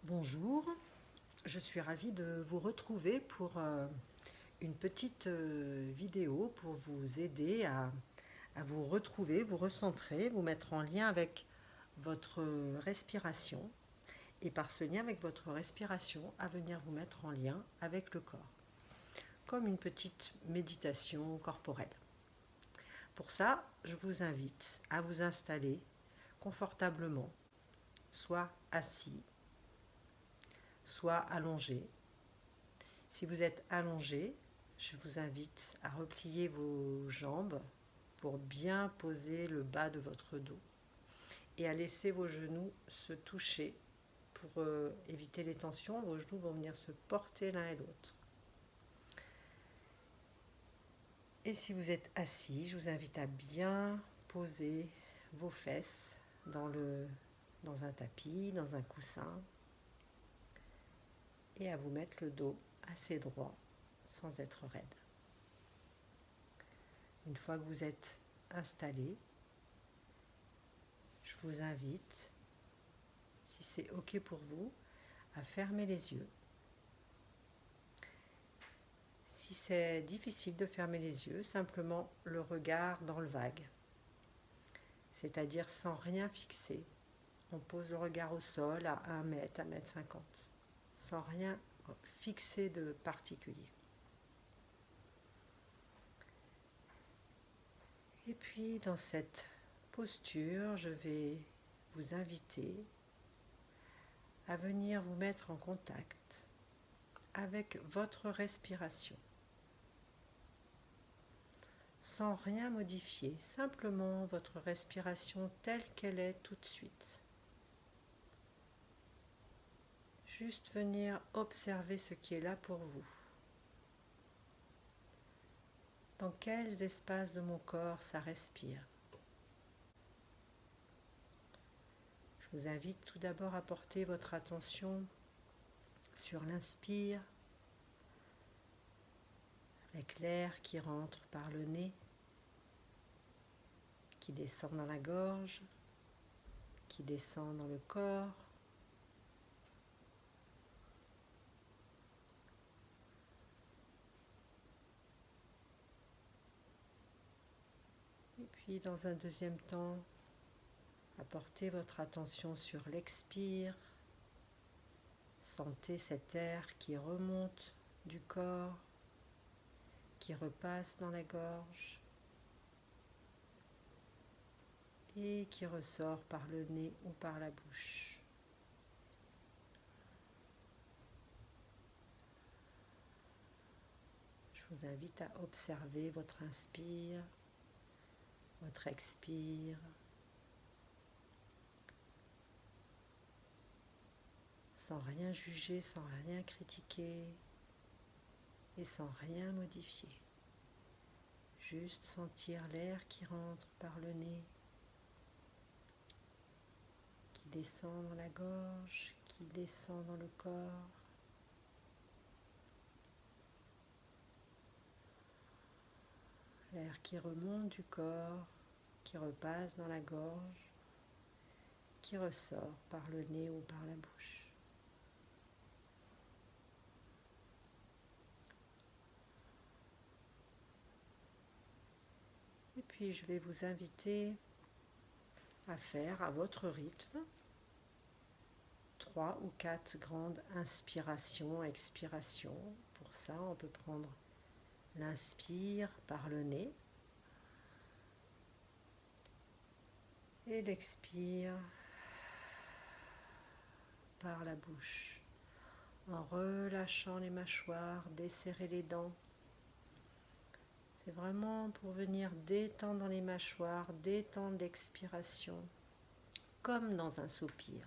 Bonjour, je suis ravie de vous retrouver pour une petite vidéo pour vous aider à vous retrouver, vous recentrer, vous mettre en lien avec votre respiration et par ce lien avec votre respiration à venir vous mettre en lien avec le corps, comme une petite méditation corporelle. Pour ça, je vous invite à vous installer confortablement, soit assis, soit allongé. Si vous êtes allongé, je vous invite à replier vos jambes pour bien poser le bas de votre dos et à laisser vos genoux se toucher pour éviter les tensions. Vos genoux vont venir se porter l'un et l'autre. Et si vous êtes assis, je vous invite à bien poser vos fesses dans un tapis, dans un coussin, et à vous mettre le dos assez droit sans être raide. Une fois que vous êtes installé, je vous invite, si c'est OK pour vous, à fermer les yeux. Si c'est difficile de fermer les yeux, simplement le regard dans le vague, c'est-à-dire sans rien fixer. On pose le regard au sol à 1 mètre, 1,50 m, sans rien fixer de particulier. Et puis dans cette posture, je vais vous inviter à venir vous mettre en contact avec votre respiration, sans rien modifier, simplement votre respiration telle qu'elle est tout de suite. Juste venir observer ce qui est là pour vous. Dans quels espaces de mon corps ça respire? Je vous invite tout d'abord à porter votre attention sur l'inspire, avec l'air qui rentre par le nez, qui descend dans la gorge, qui descend dans le corps. Et puis dans un deuxième temps, apportez votre attention sur l'expire. Sentez cet air qui remonte du corps, qui repasse dans la gorge et qui ressort par le nez ou par la bouche. Je vous invite à observer votre inspire, votre expire, sans rien juger, sans rien critiquer et sans rien modifier. Juste sentir l'air qui rentre par le nez, qui descend dans la gorge, qui descend dans le corps. L'air qui remonte du corps, qui repasse dans la gorge, qui ressort par le nez ou par la bouche. Et puis je vais vous inviter à faire à votre rythme 3 ou 4 grandes inspirations, expirations. Pour ça, on peut prendre l'inspire par le nez et l'expire par la bouche, en relâchant les mâchoires, desserrer les dents. C'est vraiment pour venir détendre les mâchoires, détendre l'expiration, comme dans un soupir.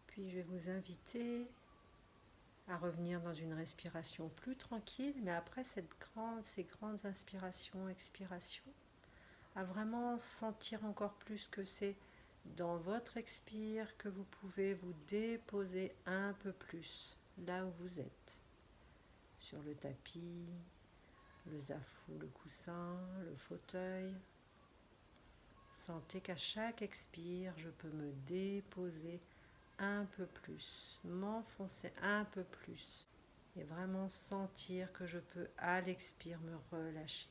Puis je vais vous inviter à revenir dans une respiration plus tranquille, mais après ces grandes inspirations, expirations, à vraiment sentir encore plus que c'est dans votre expire que vous pouvez vous déposer un peu plus là où vous êtes, sur le tapis, le zafou, le coussin, le fauteuil. Sentez qu'à chaque expire, je peux me déposer un peu plus, m'enfoncer un peu plus et vraiment sentir que je peux à l'expire me relâcher.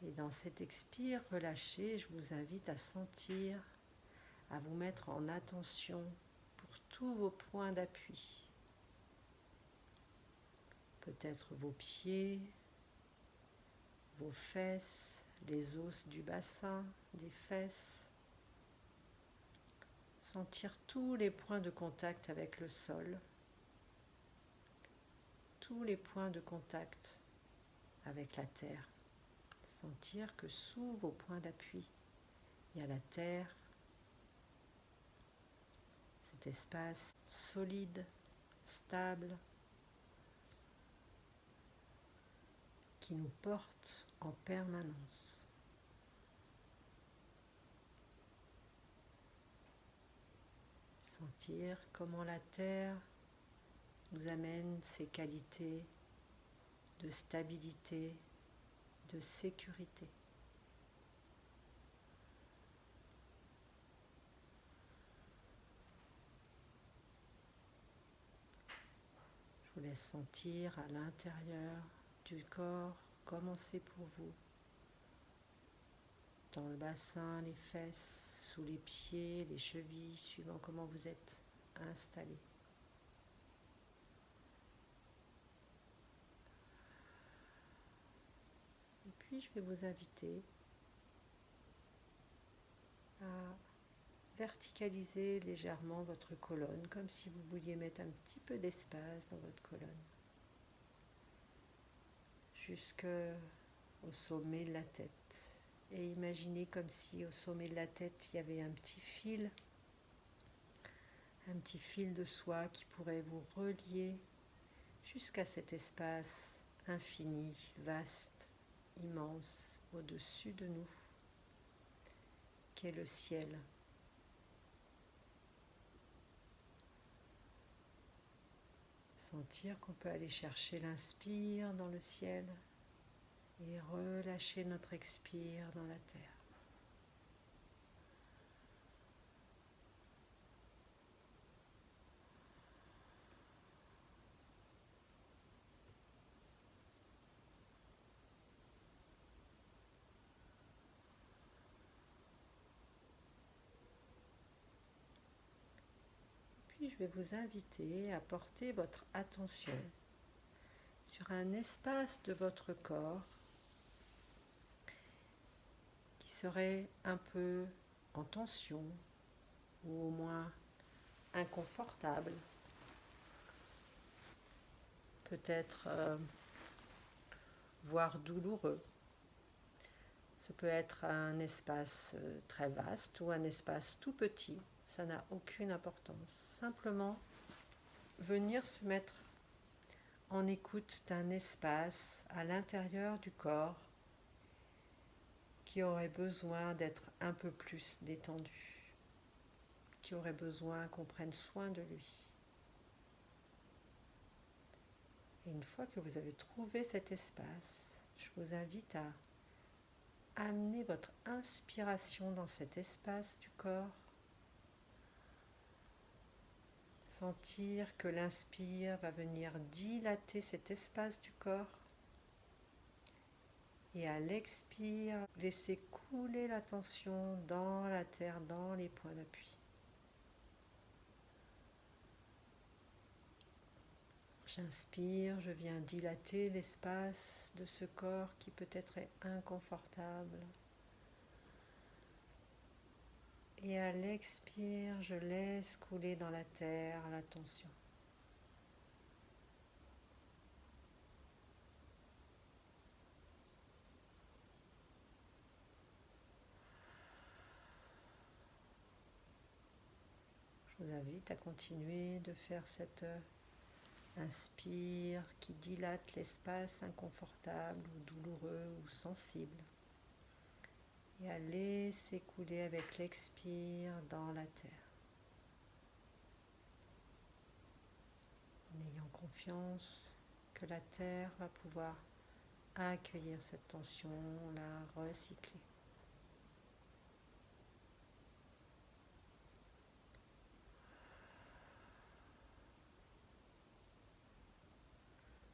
Et dans cet expire relâché, je vous invite à sentir, à vous mettre en attention pour tous vos points d'appui. Peut-être vos pieds, vos fesses, les os du bassin, des fesses. Sentir tous les points de contact avec le sol, tous les points de contact avec la terre. Sentir que sous vos points d'appui, il y a la terre, cet espace solide, stable, qui nous porte en permanence. Sentir comment la terre nous amène ses qualités de stabilité, de sécurité. Je vous laisse sentir à l'intérieur du corps commencer pour vous, dans le bassin, les fesses, sous les pieds, les chevilles, suivant comment vous êtes installé. Et puis je vais vous inviter à verticaliser légèrement votre colonne, comme si vous vouliez mettre un petit peu d'espace dans votre colonne, jusqu'au sommet de la tête. Et imaginez comme si au sommet de la tête, il y avait un petit fil de soie qui pourrait vous relier jusqu'à cet espace infini, vaste, immense, au-dessus de nous, qu'est le ciel. Sentir qu'on peut aller chercher l'inspire dans le ciel et relâcher notre expire dans la terre. Puis je vais vous inviter à porter votre attention sur un espace de votre corps qui serait un peu en tension ou au moins inconfortable, peut-être voire douloureux. Ce peut être un espace très vaste ou un espace tout petit, ça n'a aucune importance. Simplement venir se mettre en écoute d'un espace à l'intérieur du corps qui aurait besoin d'être un peu plus détendu, qui aurait besoin qu'on prenne soin de lui. Et une fois que vous avez trouvé cet espace, je vous invite à amener votre inspiration dans cet espace du corps. Sentir que l'inspire va venir dilater cet espace du corps. Et à l'expire, laissez couler la tension dans la terre, dans les points d'appui. J'inspire, je viens dilater l'espace de ce corps qui peut-être est inconfortable. Et à l'expire, je laisse couler dans la terre la tension. Je vous invite à continuer de faire cette inspire qui dilate l'espace inconfortable ou douloureux ou sensible et à laisser couler avec l'expire dans la terre. En ayant confiance que la terre va pouvoir accueillir cette tension, la recycler.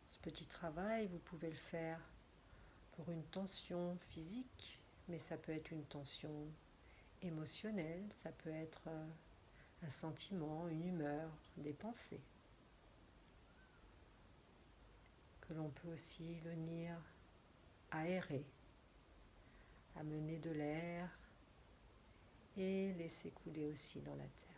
Ce petit travail, vous pouvez le faire pour une tension physique, mais ça peut être une tension émotionnelle, ça peut être un sentiment, une humeur, des pensées, que l'on peut aussi venir aérer, amener de l'air et laisser couler aussi dans la terre.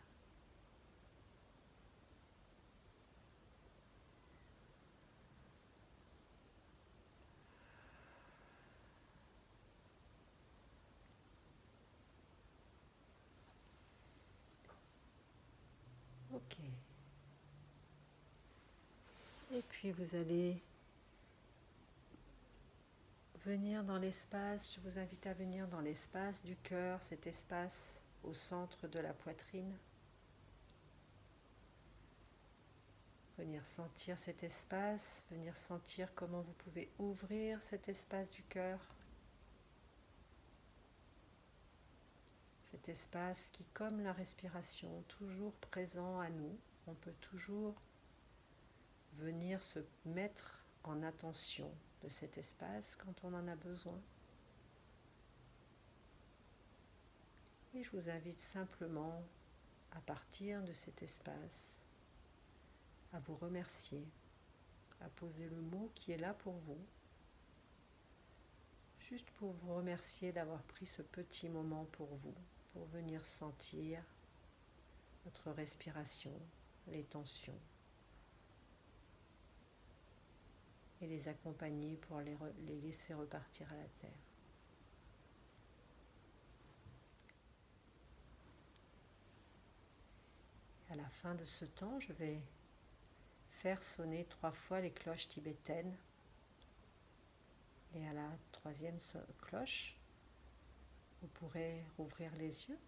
Ok. Et puis vous allez venir dans l'espace, je vous invite à venir dans l'espace du cœur, cet espace au centre de la poitrine. Venir sentir cet espace, venir sentir comment vous pouvez ouvrir cet espace du cœur. Cet espace qui, comme la respiration, toujours présent à nous, on peut toujours venir se mettre en attention de cet espace quand on en a besoin. Et je vous invite simplement, à partir de cet espace, à vous remercier, à poser le mot qui est là pour vous, juste pour vous remercier d'avoir pris ce petit moment pour vous, pour venir sentir votre respiration, les tensions, et les accompagner pour les laisser repartir à la terre. À la fin de ce temps, je vais faire sonner 3 fois les cloches tibétaines. Et à la 3e cloche, vous pourrez rouvrir les yeux.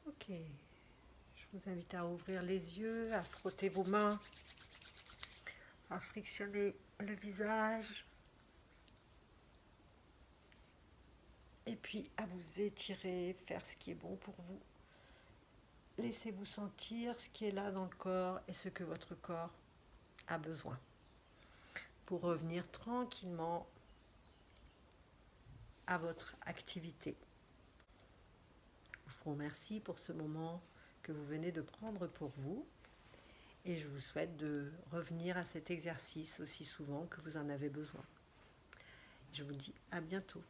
Ok, je vous invite à ouvrir les yeux, à frotter vos mains, à frictionner le visage, et puis à vous étirer, faire ce qui est bon pour vous. Laissez-vous sentir ce qui est là dans le corps et ce que votre corps a besoin pour revenir tranquillement à votre activité. Je vous remercie pour ce moment que vous venez de prendre pour vous et je vous souhaite de revenir à cet exercice aussi souvent que vous en avez besoin. Je vous dis à bientôt.